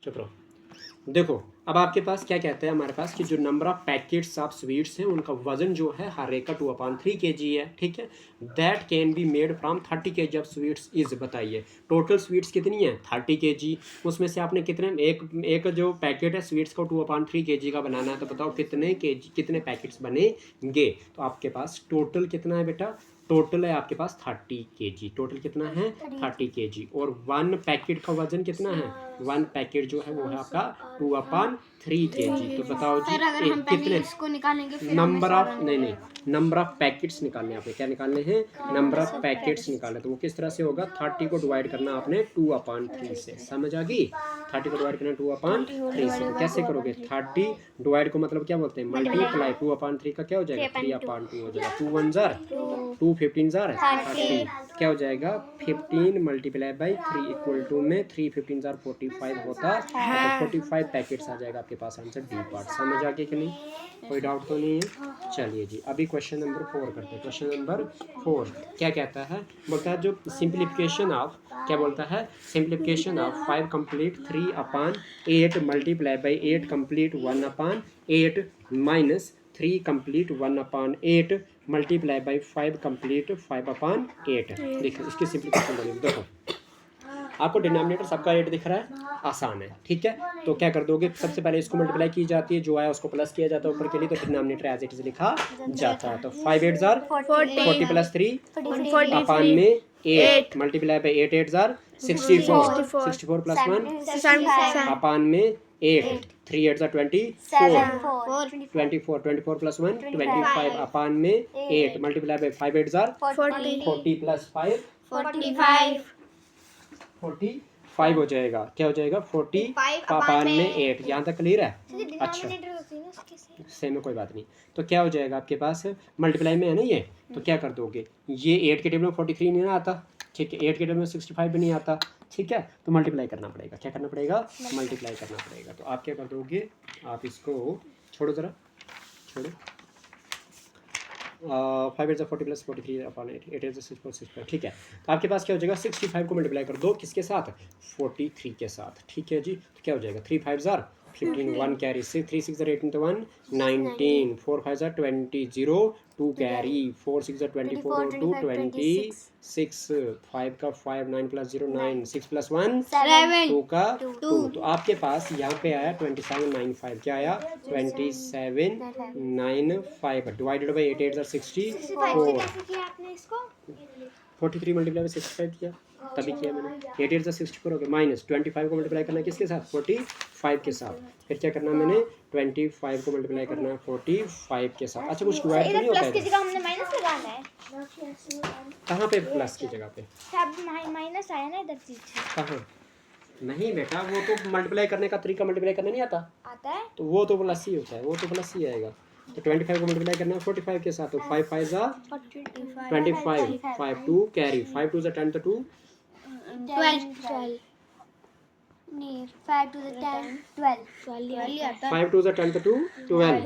चुप रहो। देखो अब आपके पास क्या कहते हैं हमारे पास कि जो number of packets of sweets हैं उनका वजन जो है हर एक का 2/3 kg है, ठीक है। That can be made from 30 kg of sweets is, बताइए टोटल स्वीट्स कितनी है 30 kg, उसमें से आपने कितने एक जो पैकेट है स्वीट्स को 2/3 kg का बनाना है, तो बताओ कितने kg कितने पैकेट्स बनेंगे। तो आपके पास टोटल कितना है बेटा, टोटल है आपके पास 30 kg, टोटल कितना है 30 kg, और 1 पैकेट का वजन कितना है, 1 पैकेट जो है वो है आपका 2/3 kg। तो बताओ जी कितने इसको निकालेंगे नंबर ऑफ नहीं नंबर ऑफ पैकेट्स निकालने हैं आपने, क्या निकालने हैं नंबर ऑफ पैकेट्स निकालने। तो वो किस तरह से होगा, 30 को डिवाइड करना आपने 2/3 से, समझ आ गई। 30 को डिवाइड करना 2/3 से, तो कैसे करोगे 30 डिवाइड को मतलब क्या बोलते हैं मल्टीप्लाई, 2/3 का क्या हो जाएगा 3/2 हो जाएगा, 2 1 जार 2 15 जार 30, क्या हो जाएगा 15 मल्टीप्लाई बाई 3 इक्वल टू में 3 15 जार 45 होता है, तो 45 पैकेट्स आ जाएगा आपके पास आंसर डी पार्ट। समझ आ गया कि नहीं, कोई डाउट तो नहीं है। चलिए जी अभी क्वेश्चन नंबर 4 करते हैं। क्वेश्चन नंबर 4 क्या कहता है, बोलता है जो सिंप्लीफिकेशन ऑफ, क्या बोलता है simplification of 5 complete 3/8 multiply by 8 complete 1/8 minus 3 complete 1/8 multiply by 5 complete 5/8। देखिए इसकी सिंप्लीफिकेशन बनेगी, देखो आपको डिनोमिनेटर सबका 8 दिख रहा है, आसान है, ठीक है। तो क्या कर दोगे, सबसे पहले इसको मल्टीप्लाई की जाती है, जो आया उसको प्लस किया जाता है ऊपर के लिए, तो डिनोमिनेटर एज इट इज लिखा जाता है। तो 5 8 जार 40 प्लस 3 अपान में 8 मल्टीप्लाई बाई 8 8 जार 64 प्लस 1 अपान में 8 3 8 जार 24 प्लस 1 25 अपान में 8 मल्टीप्लाई बाई 5 8 जार 40 प्लस 5 45 हो जाएगा, क्या हो जाएगा 40 अपान में 8, यहाँ तक क्लियर है। अच्छा सेम में कोई बात नहीं, तो क्या हो जाएगा आपके पास मल्टीप्लाई में है ना ये, तो क्या कर दोगे ये 8 के टेबल में 43 नहीं आता, ठीक है 8 के टेबल में 65 भी नहीं आता, ठीक है। तो मल्टीप्लाई करना पड़ेगा, क्या करना पड़ेगा मल्टीप्लाई करना पड़ेगा। तो आप क्या कर दोगे, आप इसको छोड़ो ज़रा छोड़ो, 5 8 40 प्लस 43 अपॉन 8 8 6 ठीक है। तो आपके पास क्या हो जाएगा 65 को मल्टीप्लाई कर दो किसके साथ 43 के साथ, ठीक है जी। तो क्या हो जाएगा 3 5 जार 15 1 कैरी 6 3 6 जार 18 तो 1 19 4 5 जार 20 0 2 कैरी 4 6 जार 24 2 26 5 का 5 9 प्लस 0 9 6 प्लस 1 2 का 2। तो आपके पास यहाँ पे आया 2795, क्या आया 2795 divided by 8 8 jar 64 43 multiply by 65 किया, तभी किया मैंने 8 8 जार 64 हो गया, माइनस 25 को मल्टीप्लाई करना है किसके साथ 45 के साथ, फिर क्या करना है मैंने 25 को मल्टीप्लाई करना है 45 के साथ। अच्छा कुछ डिवाइड नहीं होता है, प्लस की जगह हमने माइनस लगाना है, कहाँ पे प्लस की जगह पे माइनस आया ना इधर पीछे, कहाँ नहीं बेटा, वो तो मल्टीप्लाई करने का तरीका मल्टीप्लाई करना नहीं आता है तो वो तो प्लस ही होता है, वो तो प्लस ही आएगा। तो 25 को मल्टीप्लाई करना है 45 के साथ, तो 5 5 जा 25 5 2 कैरी 5 2 जा 10 तो 2 12 नहीं 5 to the 10 12 5 2 जा 10 तो 2 12,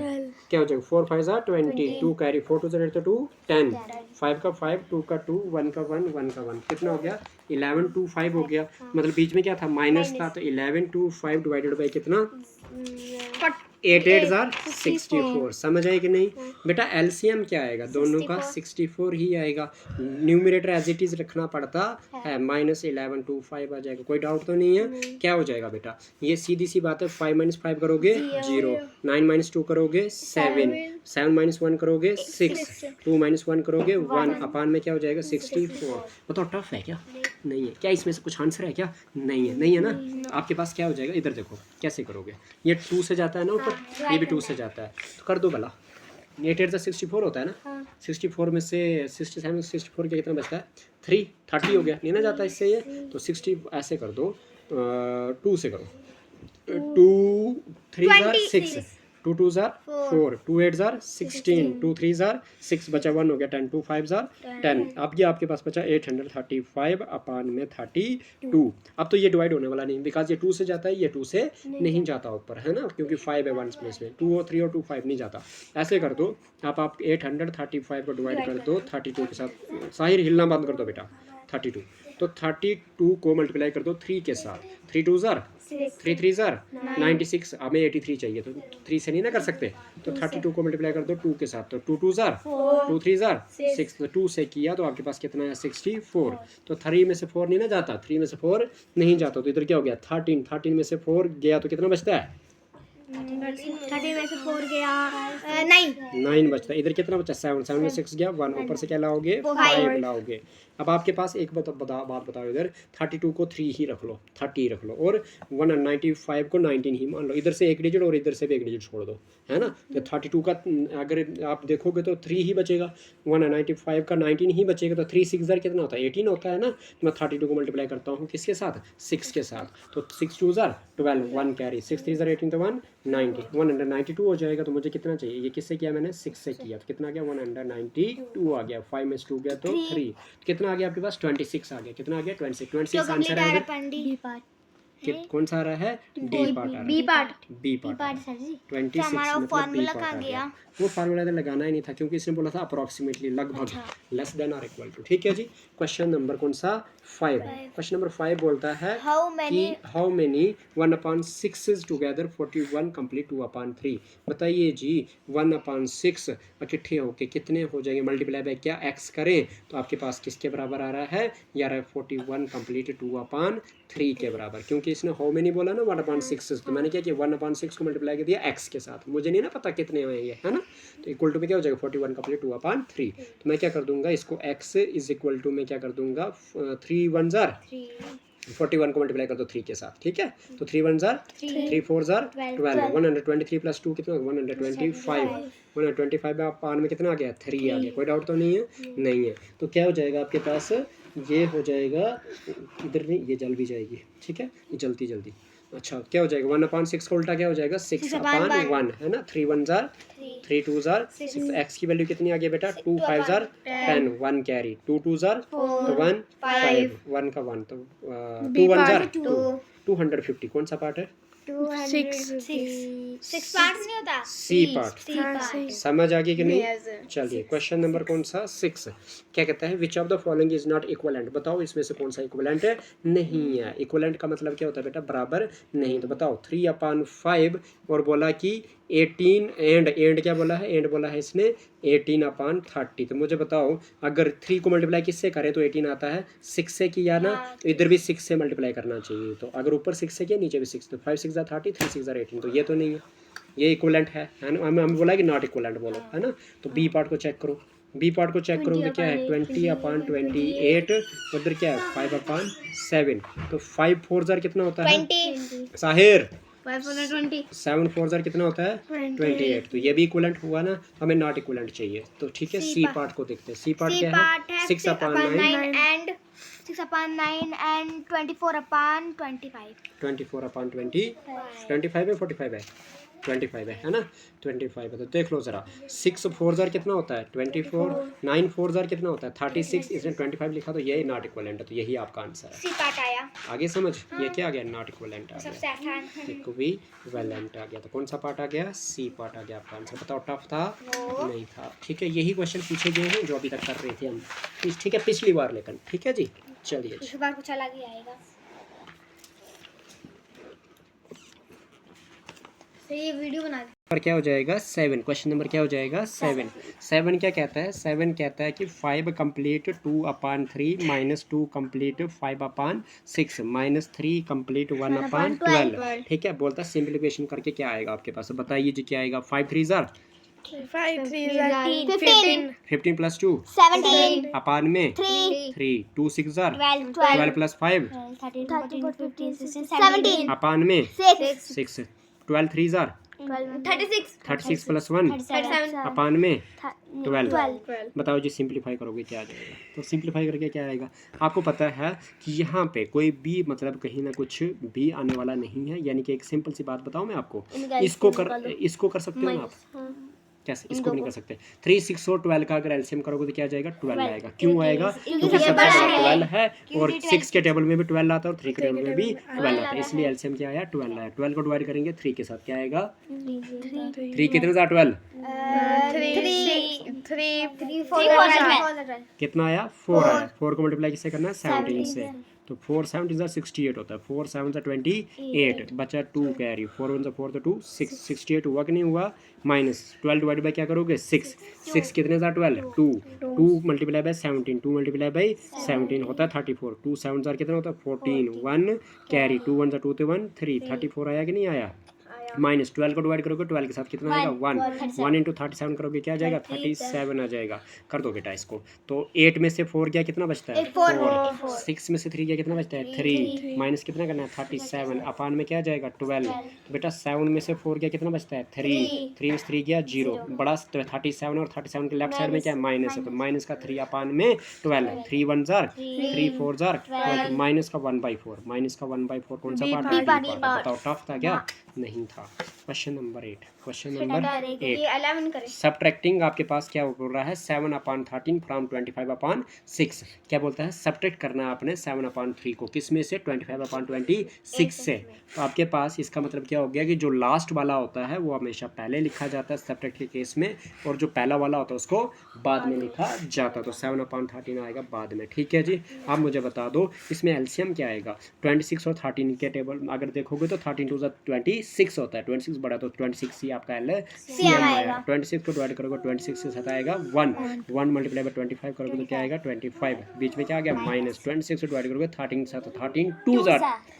क्या हो जाएगा 4 5 जा 20 2 कैरी 4 2 जा 8 तो 2 10 5 का 5 2 का 2 1 का 1 1 का 1 कितना हो गया 11 2 5 हो गया, मतलब बीच में क्या था माइनस था, तो 11 2 5 डिवाइडेड बाई कितना 8 8 जार 64। समझ आए कि नहीं बेटा, एलसीएम क्या आएगा दोनों का 64 ही आएगा, न्यूमरेटर एज इट इज रखना पड़ता है, माइनस 11 2 5 आ जाएगा, कोई डाउट तो नहीं है। क्या हो जाएगा बेटा, ये सीधी सी बात है, 5 माइनस 5 करोगे 0, 9 माइनस 2 करोगे 7 7 माइनस 1 करोगे 6 2 माइनस 1 करोगे 1 अपान में क्या हो जाएगा 64। बताओ टफ है क्या, नहीं है क्या, इसमें से कुछ आंसर है क्या, नहीं है ना। आपके पास क्या हो जाएगा, इधर देखो कैसे करोगे, ये 2 से जाता है ना ऊपर, ये भी 2 से जाता है, तो कर दो भला 8 8 64 होता है ना, 64 में से 67 64 के कितना बचता है 3 30 हो गया, नहीं ना जाता इससे ये, तो 60 ऐसे कर दो 2 से करो 2 3 जार 6 2 2 जार 4 2 8 जार 16 2 3 जार 6 बचा 1 हो गया 10 2 5 जार 10। अब ये आपके पास बचा 835 अपान में 32। अब तो ये डिवाइड होने वाला नहीं, बिकॉज ये 2 से जाता है, ये 2 से नहीं जाता ऊपर, है ना, क्योंकि 5 है 1 प्लेस में, 2 और 3 और 2 5 नहीं जाता। ऐसे कर दो आप 835 को डिवाइड कर दो 32 के साथ, साहिर हिलना बंद कर दो बेटा, 32 तो 32 को मल्टीप्लाई कर दो 3 के साथ, 3 2 ज़ार 3 3 ज़ार 96, हमें 83 चाहिए तो 3 से नहीं ना कर सकते, तो 32 को मल्टीप्लाई कर दो 2 के साथ, तो 2 2 ज़ार 2 3 ज़ार 6, तो 2 से किया तो आपके पास कितना है 64, तो 3 में से 4 नहीं ना जाता, 3 में से 4 नहीं जाता, तो इधर क्या हो गया 13, 13 में से 4 गया तो कितना बचता है 30 में से 4 गया 9 9 बचता है, इधर कितना बचा 7, 7 में 6 गया 1, ऊपर से क्या लाओगे 5 लाओगे। अब आपके पास एक बात बताओ, इधर 32 को 3 ही रख लो, 30 रख लो, और 195 को 19 ही मान लो, इधर से एक डिजिट और इधर से भी एक डिजिट छोड़ दो, है ना, तो 32 का अगर आप देखोगे तो 3 ही बचेगा, 195 का 19 ही बचेगा, तो 3 6 ज़ार कितना होता है 18 होता है ना, तो मैं 32 को मल्टीप्लाई करता हूँ किसके साथ 6 के साथ, तो 6 2 ज़ार 12, 1 कैरी, 6 3 ज़ार 18, तो 192 हो जाएगा, तो मुझे कितना चाहिए, ये किससे किया मैंने 6 से किया, तो कितना आ गया 192 आ गया, 5 में से 2 गया तो 3, कितना आ गया आपके पास 26 आ गया, कितना आ गया 26 आंसर है इधर। कौन सा आ रहा है डी पार्ट आ रहा है, बी पार्ट सर जी 26 हमारा मतलब बी फॉर्मूला पार्ट कहाँ आ गया? गया, वो फार्मूला लगाना ही नहीं था क्योंकि इसने बोला था अप्रोक्सीमेटली लगभग, लेस देन और इक्वल टू, ठीक है जी। क्वेश्चन नंबर कौन सा 5, क्वेश्चन नंबर 5 बोलता है कि how many 1/6 is together 41 complete 2/3, बताइए जी 1/6 इकट्ठे होके कितने हो जाएंगे, मल्टीप्लाई बाय क्या एक्स करें तो आपके पास किसके बराबर आ रहा है यार 41 कंप्लीट 2/3 के बराबर, क्योंकि इसने हाउ मेनी बोला ना 1/6, तो मैंने क्या किया 1/6 को मल्टीप्लाई कर दिया एक्स के साथ, मुझे नहीं ना पता कितने आएंगे, है ना, तो इक्वल टू में क्या हो जाएगा 41 कंप्लीट 2/3, तो मैं क्या कर दूंगा इसको x इज इक्वल टू मैं क्या कर दूंगा 3 1 ज़ार 41 को मल्टीप्लाई कर दो 3 के साथ, ठीक है, तो 3 1 ज़ार 3 4 ज़ार 12, 123 प्लस 2 कितना 125, 125 में आप पान में कितना आ गया 3 आ गया, कोई डाउट तो नहीं है, नहीं है, तो क्या हो जाएगा आपके पास ये हो जाएगा, इधर नहीं ये जल भी जाएगी, ठीक है, ये जल्दी जल्दी, अच्छा क्या हो जाएगा 1/6 का उल्टा क्या हो जाएगा 6/1 है ना, 3 1 ज़ार 3 2 ज़ार 6, तो x की वैल्यू कितनी आ गई बेटा 2 5 ज़ार 10, 1 कैरी 2 2 ज़ार तो 1 5, 1 का 1 तो 2 1 ज़ार 250, कौन सा पार्ट है 6 पार्ट्स नहीं होता सी पार्ट, समझ आ गई कि नहीं। चलिए क्वेश्चन नंबर कौन सा 6 क्या कहता है which of the following is not equivalent, बताओ इसमें से कौन सा इक्वलेंट नहीं है, इक्वलेंट का मतलब क्या होता है बेटा बराबर नहीं, तो बताओ 3/5 और बोला कि 18 एंड क्या बोला है, एंड बोला है इसने 18/30, तो मुझे बताओ अगर 3 को मल्टीप्लाई किससे करें तो 18 आता है, 6 से किया ना तो इधर भी 6 से मल्टीप्लाई करना चाहिए, तो अगर ऊपर 6 से किया नीचे भी 6, तो 5 6 ज़ार 30 3 6 ज़ार 18, तो ये तो नहीं है, ये इक्वलेंट है ना, हमें बोला कि नॉट इक्वलेंट बोलो, है ना, तो बी पार्ट को चेक करो, बी पार्ट को चेक करोगे क्या है 20/28, उधर क्या है 5/7, तो 5 4 ज़ार कितना होता है 20 साहिर 520 7 4 ज़ार कितना होता है 28, तो ये भी इक्वलेंट हुआ ना, हमें नॉट इक्वलेंट चाहिए, तो ठीक है सी पार्ट को देखते हैं, सी पार्ट क्या है 6/9 and 6/9 and 24/25 25 है 45 है 25 है ना 25 है, तो देख लो ज़रा 6 4 ज़ार कितना होता है 24, 9 4 ज़ार कितना होता है 36, इसने 25 लिखा तो यही नॉट इक्वलेंट है, तो यही आपका आंसर है, सी पार्ट आया आगे समझ ये क्या आ गया नॉट इक्वलेंट आ सबसे गया, आसान एक भी वैलेंट आ गया, तो कौन सा पार्ट आ गया सी पार्ट आ गया आपका आंसर, बताओ टफ था नहीं था, ठीक है, यही क्वेश्चन पूछे गए हैं जो अभी तक कर रहे थे हम, ठीक है पिछली बार, लेकिन ठीक है जी, चलिए इस बार कुछ अलग ही आएगा, तो ये वीडियो बना दे पर क्या हो जाएगा 7, क्वेश्चन नंबर क्या हो जाएगा 7 क्या कहता है 7 कहता है कि 5 complete 2/3 minus 2 complete 5/6 minus 3 complete 1/12, ठीक है, बोलता है सिंप्लीफिकेशन करके क्या आएगा आपके पास, बताइए जी क्या आएगा 5 3 ज़ार 15 प्लस 2 17 अपान में 3 2 6 ज़ार 12 प्लस 5 17 अपान में 6 12 3 ज़ार 36 प्लस 1 अपान में 12, बताओ जी सिंप्लीफाई करोगे क्या आ जाएगा, तो सिंप्लीफाई करके क्या आएगा, आपको पता है कि यहाँ पे कोई भी मतलब कहीं ना कुछ भी आने वाला नहीं है, यानी कि एक सिंपल सी बात बताऊँ मैं आपको, इसको कर सकते हो ना आप, कैसे, इसको भी नहीं कर सकते। 3, 6 और 12 का अगर एलसीएम करोगे तो क्या आ जाएगा, 12 आएगा। क्यों आएगा, क्योंकि सबसे बड़ा 12 है और 6 के टेबल में भी 12 आता है और 3 के टेबल में भी 12 आता है, इसलिए एलसीएम क्या आया, 12 आया। 12 को डिवाइड करेंगे 3 के साथ, क्या आएगा, 3 कितने से 12, कितना आया, 4 आया। 4 को मल्टीप्लाई किससे करना है, 17 से, तो 4 7 68 होता है, 4 7 28, बचा 2 कैरी, 4 1 4 तो 2 6, 68 हुआ कि नहीं हुआ, माइनस 12 डिवाइड बाई क्या करोगे, 6, 6 कितने सा 12, 2 मल्टीप्लाई बाई 17, 2 मल्टीप्लाई बाई 17 होता है 34, 2 7 कितना होता है 14, 1 कैरी, 2 1 2 तो 1 3, 34 आया कि नहीं आया, माइनस 12 को डिवाइड करोगे 12 के साथ कितना आएगा, 1 इंटू 37 करोगे क्या आ जाएगा, 37 आ जाएगा। कर दो बेटा इसको, तो 8 में से 4 गया कितना बचता है, 4, 6 में से 3 गया कितना बचता है, 3, माइनस कितना करना है 37, अपान में क्या आ जाएगा 12, तो बेटा 7 में से 4 गया कितना बचता है 3, 3 में से 3 गया 0, बड़ा 37 और 37 के लेफ्ट साइड में क्या है, माइनस है, तो माइनस का 3 अपान में 12, 3 1 जार 3 4 जार, माइनस का 1/4, माइनस का 1/4 कौन सा पार्ट है, बताओ टफ था क्या, नहीं था। Question number 8, question number 8 subtracting आपके पास क्या बोल रहा है, 7/13 फ्रॉम 25/6, क्या बोलता है, सब्ट्रैक्ट करना है आपने 7/3 को, किस में से, 25/26 से। तो आपके पास इसका मतलब क्या हो गया कि जो लास्ट वाला होता है वो हमेशा पहले लिखा जाता है सब्ट्रैक्ट के केस में, और जो पहला वाला होता है उसको बाद में लिखा जाता है, तो 7/13 आएगा बाद में, ठीक है जी। आप मुझे बता दो इसमें एलसीएम क्या आएगा, 26 और 13 के टेबल अगर देखोगे तो 13 2 26 होता है, 26 बड़ा तो 26 ही आपका एलसीएम आएगा। 26 को डिवाइड करोगे 26 के साथ आएगा 1 मल्टीप्लाई बाय 25 करोगे तो क्या आएगा 25, बीच में क्या आ गया माइनस, 26 को डिवाइड करोगे 13 के साथ, 13 2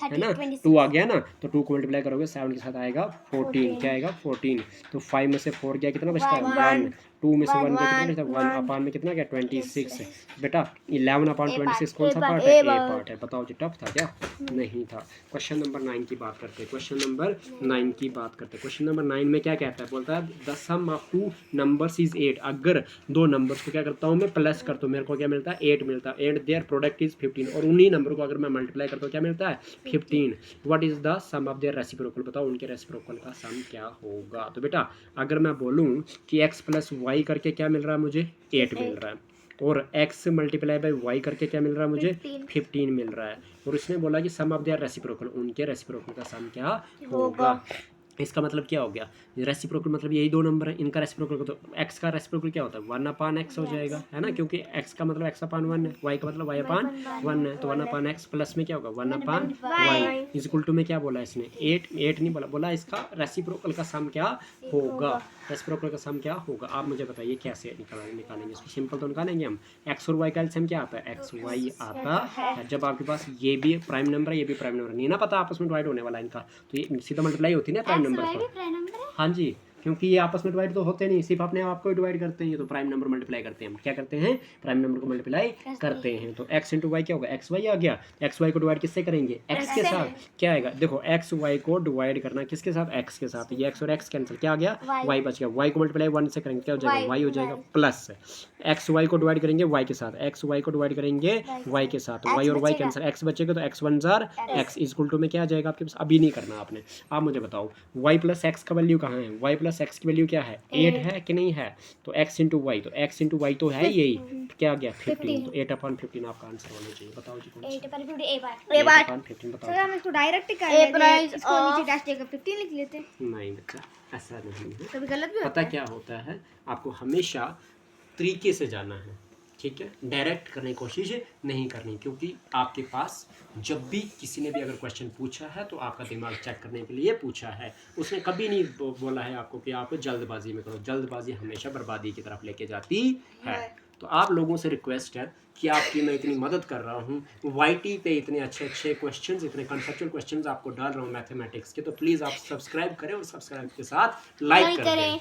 है ना, 2 आ गया ना, तो 2 को मल्टीप्लाई करोगे 7 के साथ आएगा 14, क्या आएगा 14, तो 5 में से 4 गया कितना बचता है 1, 2 में से 1 गया कितना बचता है 1, अपान में कितना गया 26, बेटा 11/26 कौन सा पार्ट है, ए पार्ट है। बताओ जी टफ था क्या, नहीं था। क्वेश्चन नंबर 9 की बात करते हैं, क्वेश्चन नंबर 9 की बात करते हैं। क्वेश्चन नंबर 9 में क्या कहता है, बोलता है the sum of 2 numbers is 8, अगर दो नंबर्स को क्या करता हूँ मैं प्लस करता हूँ, मेरे को क्या मिलता है 8 मिलता है, एंड देयर प्रोडक्ट इज 15, और उन्हीं नंबर को अगर मैं मल्टीप्लाई करता हूँ क्या मिलता है 15, what is the sum of their reciprocal, बताओ उनके रेसिप्रोकल का सम क्या होगा। तो बेटा अगर मैं बोलूँ कि x प्लस वाई करके क्या मिल रहा है मुझे 8 मिल रहा है, और x मल्टीप्लाई बाई वाई करके क्या मिल रहा है मुझे 15 मिल रहा है, और इसने बोला कि सम ऑफ देयर रेसिप्रोकल, उनके रेसिप्रोकल का सम क्या होगा। इसका मतलब क्या हो गया, रेसिप्रोकल मतलब यही दो नंबर है, इनका रेसिप्रोकल तो x का रेसिप्रोकल क्या होता है 1/x हो जाएगा, है ना, क्योंकि x का मतलब x/1 है, y का मतलब y/1 है, तो 1/x प्लस में क्या होगा 1/y इज इक्वल टू में क्या बोला इसने 8 नहीं बोला, बोला इसका रेसिप्रोकल का सम क्या होगा, रेसिप्रोकल का सम क्या होगा। आप मुझे बताइए कैसे निकालेंगे इसको, सिंपल तो निकालेंगे हम, x और y का एलसीएम क्या आता है xy आता है, जब आपके पास ये भी प्राइम नंबर है ये भी प्राइम नंबर नहीं ना पता आपस में डिवाइड होने वाला इनका, तो ये सीधा मल्टीप्लाई होती है ना प्राइम नंबर को, हाँ जी, क्योंकि ये आपस में डिवाइड तो होते नहीं, सिर्फ अपने आप को ही डिवाइड करते हैं, तो प्राइम नंबर मल्टीप्लाई करते हैं हम, क्या करते हैं प्राइम नंबर को मल्टीप्लाई करते हैं। तो x इंटू वाई क्या होगा xy आ गया, xy को डिवाइड किससे करेंगे x के साथ, क्या आएगा देखो xy को डिवाइड करना किसके साथ x के साथ, ये x और x कैंसिल, क्या आ गया y बच गया, y को मल्टीप्लाई 1 से करेंगे क्या हो जाएगा y हो जाएगा, प्लस xy को डिवाइड करेंगे y के साथ, xy को डिवाइड करेंगे y के साथ, y और y कैंसिल, x बचेगा तो x 1 जार x इज इक्वल टू में क्या आ जाएगा आपके पास, अभी नहीं करना आपने। आप मुझे बताओ y प्लस x का वैल्यू कहाँ है, y प्लस x की वैल्यू क्या है 8 है कि नहीं है, तो x इंटू वाई, तो x इंटू वाई तो है यही, क्या आ गया 15, तो 8/15 आपका आंसर होना चाहिए। बताओ जी कौन सा 8/15 बताओ। सर हम इसको डायरेक्ट कर लेते हैं, इसको नीचे डैश देकर 15 लिख लेते हैं। नहीं बच्चा ऐसा नहीं है, कभी गलत भी होता पता है। क्या होता है, आपको हमेशा तरीके से जाना है, ठीक है, डायरेक्ट करने की कोशिश नहीं करनी, क्योंकि आपके पास जब भी किसी ने भी अगर क्वेश्चन पूछा है तो आपका दिमाग चेक करने के लिए पूछा है, उसने कभी नहीं बोला है आपको कि आप जल्दबाजी में करो, जल्दबाजी हमेशा बर्बादी की तरफ लेके जाती है। तो आप लोगों से रिक्वेस्ट है कि आपकी मैं इतनी मदद कर रहा हूँ, वाईटी पे इतने अच्छे अच्छे क्वेश्चंस, इतने कंसेप्चुअल क्वेश्चंस आपको डाल रहा हूँ मैथमेटिक्स के, तो प्लीज़ आप सब्सक्राइब करें और सब्सक्राइब के साथ लाइक करें।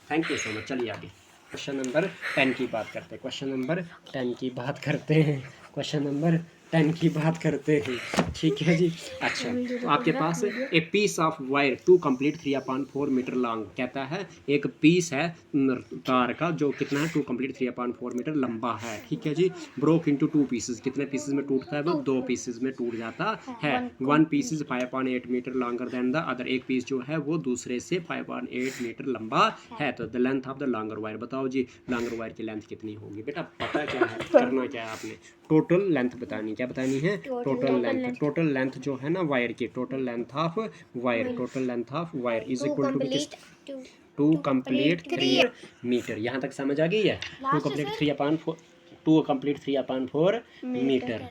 Thank you so much. चलिए आगे क्वेश्चन नंबर 10 की बात करते हैं, क्वेश्चन नंबर 10 की बात करते हैं, क्वेश्चन नंबर 10 की बात करते हैं, ठीक है जी। अच्छा, तो आपके पास a piece of wire to complete 3/4 metre long, कहता है एक पीस है तार का जो कितना है, टू कंप्लीट 3/4 मीटर लंबा है, ठीक है जी। ब्रोक इनटू 2 पीसेस, कितने पीसेस में टूटता है वो? 2 पीसेस में टूट जाता है। 1 piece is 5/8 metre longer than the other, एक पीस जो है वो दूसरे से 5/8 मीटर लंबा है। तो the length of the longer wire, बताओ जी लॉन्गर वायर की लेंथ कितनी होगी? बेटा पता क्या है, करना क्या है आपने, टोटल लेंथ बतानी, क्या बतानी है? Total length. टोटल लेंथ जो है ना वायर की, total length of wire, total length of wire is equal to to complete 3 metre. यहाँ तक समझ आ गई है? टू कंप्लीट 3/4 मीटर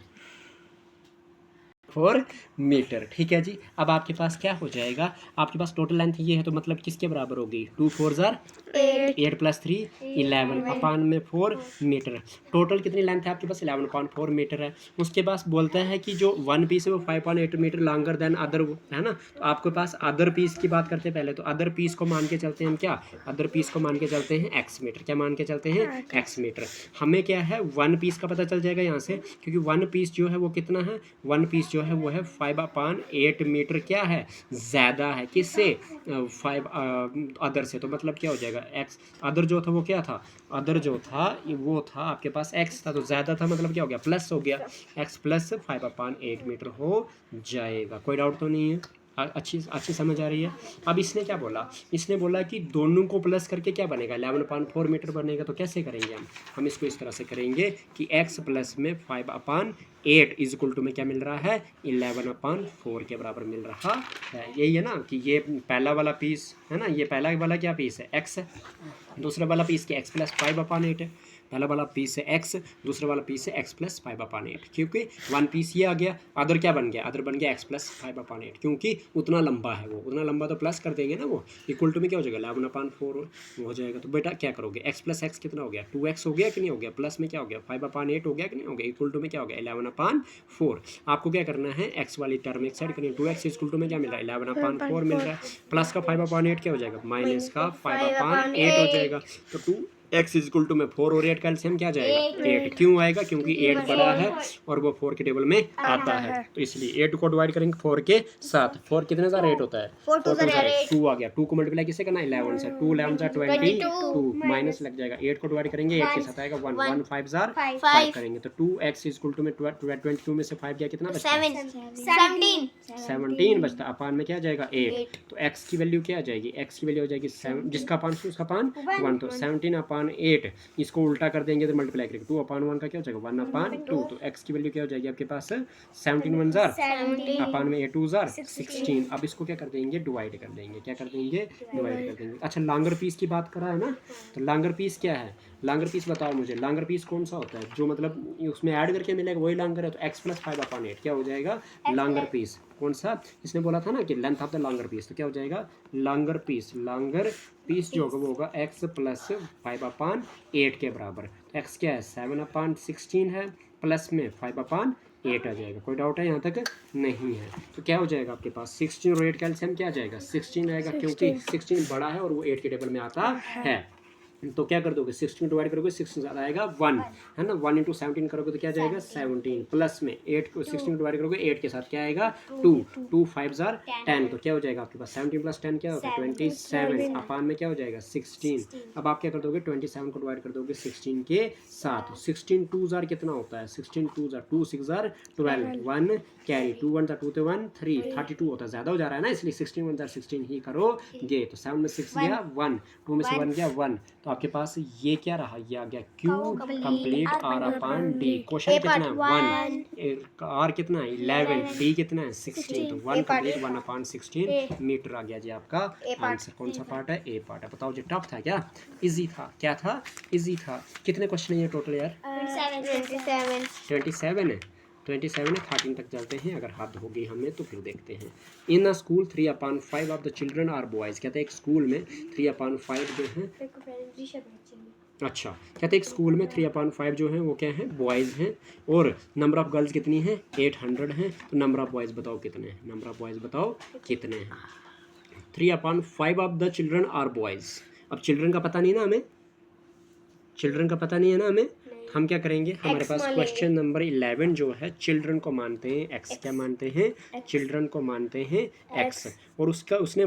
4 मीटर, ठीक है जी। अब आपके पास क्या हो जाएगा, आपके पास टोटल लेंथ ये है तो मतलब किसके बराबर होगी? 2 4 जार 8 प्लस 3 11 अपान में 4 मीटर। टोटल कितनी लेंथ है आपके पास? 11/4 मीटर है। उसके पास बोलते हैं कि जो 1 पीस है वो 5/8 मीटर लॉन्गर देन अदर, है ना। तो आपके पास अदर पीस की बात करते हैं पहले, तो अदर पीस को मान के चलते हैं हम, क्या अदर पीस को मान के चलते हैं एक्स मीटर। क्या मान के चलते हैं? X metre. हमें क्या है 1 पीस का पता चल जाएगा यहाँ से, क्योंकि 1 पीस जो है वो कितना है, 1 पीस जो है वो है 5/8 मीटर, क्या है ज़्यादा है किससे? 5 अदर से। तो मतलब क्या हो जाएगा, एक्स अदर जो था वो क्या था, अदर जो था वो था आपके पास एक्स था, तो ज़्यादा था मतलब क्या हो गया, प्लस हो गया, एक्स प्लस 5/8 मीटर हो जाएगा। कोई डाउट तो नहीं है? अच्छी समझ आ रही है? अब इसने क्या बोला, इसने बोला कि दोनों को प्लस करके क्या बनेगा, 11/4 मीटर बनेगा। तो कैसे करेंगे हम इसको इस तरह से करेंगे कि x प्लस में 5/8 इज इक्वल टू में क्या मिल रहा है, 11/4 के बराबर मिल रहा है। यही है ना कि ये पहला वाला पीस है ना, ये पहला वाला क्या पीस है, x है, दूसरा वाला पीस क्या x प्लस 5/8 है। पहला वाला पीस है x, दूसरा वाला पीस है x प्लस 5/8, क्योंकि 1 पीस ये आ गया, अदर क्या बन गया, अदर बन गया x प्लस 5/8, क्योंकि उतना लंबा है वो, उतना लंबा तो प्लस कर देंगे ना वो, इक्वल टू में क्या हो जाएगा 11/4 हो जाएगा। तो बेटा क्या करोगे, x प्लस x कितना हो गया, 2x हो गया कि नहीं हो गया, प्लस में क्या हो गया 5/8 हो गया कि नहीं हो गया, इक्वल टू में क्या हो गया 11/4। आपको क्या करना है, x वाली टर्म एक साइड करनी, 2x इक्वल टू में क्या मिल रहा है 11/4 मिल रहा है, प्लस का 5/8 क्या हो जाएगा, माइनस का 5/8 हो जाएगा। तो 2 x इज इक्वल टू में 4 और 8 का एलसीएम क्या जाएगा 8। क्यों आएगा, क्योंकि 8 बड़ा है और वो 4 के टेबल में आता है, तो इसलिए 8 को डिवाइड करेंगे 4 के साथ। 4 कितने सा 8 होता है, 4 2 आ गया, 2 को मल्टीप्लाई किससे करना, 11 से, 2 11 सा 22 माइनस लग जाएगा, 8 को डिवाइड करेंगे 8 के साथ आएगा 1 1 5 जार 5 करेंगे, तो 2x इज इक्वल टू में 22 में से 5 गया कितना बचता है 17 बचता, अपान में क्या जाएगा 8। तो x की वैल्यू क्या आ जाएगी, x की वैल्यू हो जाएगी 7, जिसका अपान उसका अपान 1, तो 17/8 इसको उल्टा कर देंगे तो मल्टीप्लाई करेंगे 2/1 का क्या हो जाएगा 1/2। तो x की वैल्यू क्या हो जाएगी आपके पास 17 1 जार अपान में 8 2 जार 16। अब इसको क्या कर देंगे, डिवाइड कर देंगे, क्या कर देंगे, डिवाइड कर देंगे। अच्छा लांगर पीस की बात करा है ना, तो लांगर पीस क्या है, लांगर पीस बताओ मुझे, लांगर पीस कौन सा होता है जो मतलब उसमें ऐड करके मिलेगा वही लांगर है, तो x प्लस 5/8 क्या हो जाएगा लांगर पीस, कौन सा, इसने बोला था ना कि length of the longer piece, तो क्या हो जाएगा लांगर पीस, लांगर पीस जो होगा वो होगा x प्लस 5/8 के बराबर। तो x क्या है 7/16 है, प्लस में 5/8 आ जाएगा। कोई डाउट है यहाँ तक, नहीं है? तो क्या हो जाएगा आपके पास 16 और 8 का एलसीएम क्या आ जाएगा 16 आएगा, क्योंकि 16 बड़ा है और वो 8 के टेबल में आता है। तो क्या कर दोगे 16 डिवाइड करोगे 16 ज़्यादा आएगा 1 है ना, 1 × 17 करोगे तो क्या जाएगा 17, प्लस में 8 को 16 डिवाइड करोगे 8 के साथ क्या आएगा 2 2 5 जार 10, तो क्या हो जाएगा आपके पास 17 प्लस 10 क्या होगा 27 अपान में क्या हो जाएगा 16। अब आप क्या कर दोगे 27 को डिवाइड कर दोगे 16 के साथ, 16 2 जार कितना होता है 16 2 जार 2 6 जार 12 1 कैरी 2 1 2 थे 1 3 32 होता है, ज़्यादा हो जा रहा है ना, इसलिए 16 1 जार 16 ही करोगे। तो 7 में 6 गया 1, 2 में से 1 गया 1, तो आपके पास ये क्या रहा, ये आ गया Q कंप्लीट R/D। क्वेश्चन कितना है 1, R कितना है 11, D कितना है 16, तो 1 कंप्लीट 1/16 मीटर आ गया जी आपका आंसर। कौन सा पार्ट है, ए पार्ट है। बताओ जी टफ था क्या, इजी था, क्या था इजी था। कितने क्वेश्चन है ये टोटल यार 27 है, 27 है, 13 तक चलते हैं, अगर हद होगी हमें तो फिर देखते हैं। In a school 3/5 of the children are boys, कहते हैं एक स्कूल में 3/5 जो है, अच्छा कहते हैं एक स्कूल में 3/5 जो है वो क्या है बॉयज़ हैं, और नंबर ऑफ़ गर्ल्स कितनी है 800 हैं, तो नंबर ऑफ़ बॉयज़ बताओ कितने हैं, नंबर ऑफ़ बॉयज़ बताओ कितने हैं। 3/5 of the children are boys, अब चिल्ड्रन का पता नहीं ना हमें, चिल्ड्रन का पता नहीं है ना हमें, हम क्या करेंगे, हमारे X पास मान क्वेश्चन नंबर 11 जो है चिल्ड्रन को मानते हैं एक्स, क्या मानते हैं, चिल्ड्रन को मानते हैं एक्स, और उसका उसने